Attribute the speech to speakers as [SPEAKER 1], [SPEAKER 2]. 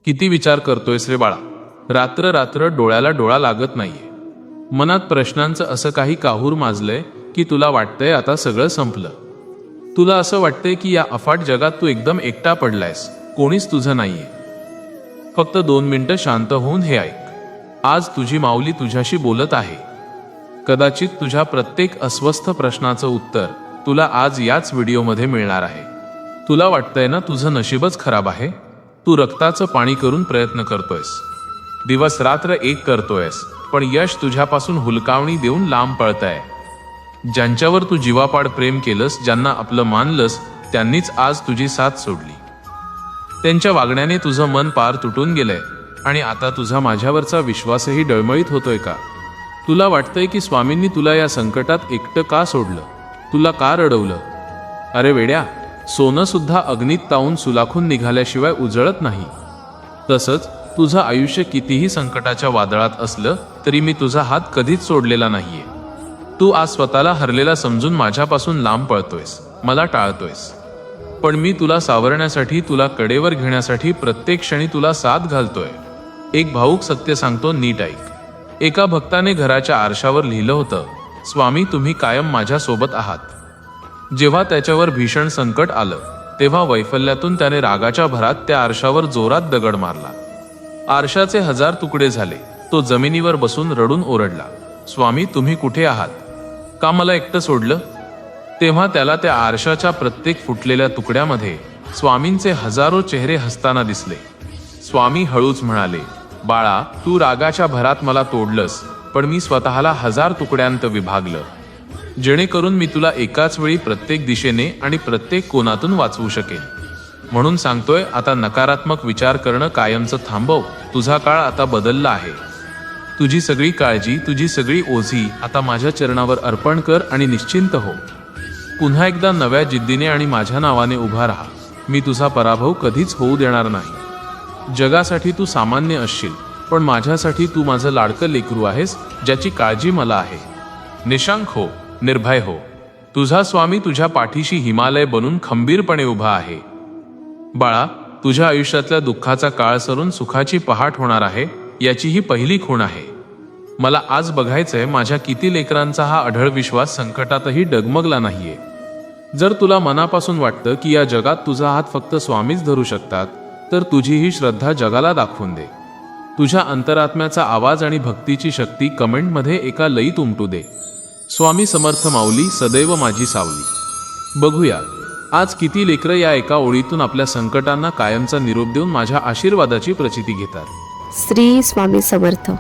[SPEAKER 1] किती विचार करतोयस रे बाळा? रात्र रात्र डोळ्याला डोळा लागत नाहीये. मनात प्रश्नांचं असं काही काहूर माजलंय की तुला वाटतंय आता सगळं संपलं. तुला असं वाटतंय की या अफाट जगात तू एकदम एकटा पडलायस, कोणीच तुझं नाहीये. फक्त 2 मिनिटं शांत होऊन हे ऐक. आज तुझी माऊली तुझ्याशी बोलत आहे. कदाचित तुझ्या प्रत्येक अस्वस्थ प्रश्नाचं उत्तर तुला आज याच व्हिडिओमध्ये मिळणार आहे. तुला वाटतंय ना तुझं नशीबच खराब आहे? तू रक्ताचं पाणी करून प्रयत्न करतोयस, दिवस रात्र एक करतोयस, पण यश तुझ्यापासून हुलकावणी देऊन लांब पळतंय. ज्यांच्यावर तू जीवापाड प्रेम केलंस, ज्यांना आपलं मानलंस, त्यांनीच आज तुझी साथ सोडली. त्यांच्या वागण्याने तुझं मन पार तुटून गेलंय आणि आता तुझा माझ्यावरचा विश्वासही डळमळीत होतोय का? तुला वाटतंय की स्वामींनी तुला या संकटात एकटं का सोडलं? तुला का रडवलं? अरे वेड्या, सोनं सुद्धा अग्नीत तावून सुलाखून निघाल्याशिवाय उजळत नाही. तसंच तुझं आयुष्य कितीही संकटाच्या वादळात असलं तरी मी तुझा हात कधीच सोडलेला नाहीये. तू आज स्वतःला हरलेला समजून माझ्यापासून लांब पळतोयस, मला टाळतोयस, पण मी तुला सावरण्यासाठी, तुला कडेवर घेण्यासाठी प्रत्येक क्षणी तुला साथ घालतोय. एक भाऊक सत्य सांगतो, नीट ऐक. एका भक्ताने घराच्या आरशावर लिहिलं होतं, स्वामी तुम्ही कायम माझ्या सोबत आहात. जेव्हा त्याच्यावर भीषण संकट आलं तेव्हा वैफल्यातून त्याने रागाच्या भरात त्या आरशावर जोरात दगड मारला. आरशाचे 1000 तुकडे झाले. तो जमिनीवर बसून रडून ओरडला, स्वामी तुम्ही कुठे आहात? का मला एकटं सोडलं? तेव्हा त्याला त्या आरशाच्या प्रत्येक फुटलेल्या तुकड्यामध्ये स्वामींचे हजारो चेहरे हसताना दिसले. स्वामी हळूच म्हणाले, बाळा तू रागाच्या भरात मला तोडलंस, पण मी स्वतःला 1000 तुकड्यांत विभागलं, जेणेकरून मी तुला एकाच वेळी प्रत्येक दिशेने आणि प्रत्येक कोनातून वाचवू शकेन. म्हणून सांगतोय, आता नकारात्मक विचार करणं कायमचं थांबव. तुझा काळ आता बदलला आहे. तुझी सगळी काळजी, तुझी सगळी ओझी आता माझ्या चरणावर अर्पण कर आणि निश्चिंत हो. पुन्हा एकदा नव्या जिद्दीने आणि माझ्या नावाने उभा राहा. मी तुझा पराभव कधीच होऊ देणार नाही. जगासाठी तू सामान्य असशील, पण माझ्यासाठी तू माझं लाडकं लेकरू आहेस, ज्याची काळजी मला आहे. निशांक हो, निर्भय हो. तुझा स्वामी तुझ्या पाठीशी हिमालय बनून खंबीरपणे उभा आहे. बाळा, तुझ्या आयुष्यातल्या दुःखाचा काळ सरून सुखाची पहाट होणार आहे, याची ही पहिली खूण आहे. मला आज बघायचंय माझ्या किती लेकरांचा हा अढळ विश्वास संकटातही डगमगला नाहीये. जर तुला मनापासून वाटतं की या जगात तुझा हात फक्त स्वामीच धरू शकतात, तर तुझी ही श्रद्धा जगाला दाखवून दे. तुझ्या अंतरात्म्याचा आवाज आणि भक्तीची शक्ती कमेंटमध्ये एका लयीत उमटू दे. स्वामी समर्थ माऊली सदैव माझी सावली. बघूया आज किती लेकरं या एका ओळीतून आपल्या संकटांना कायमचा निरोप देऊन माझ्या आशीर्वादाची प्रचिती घेतात.
[SPEAKER 2] श्री स्वामी समर्थ.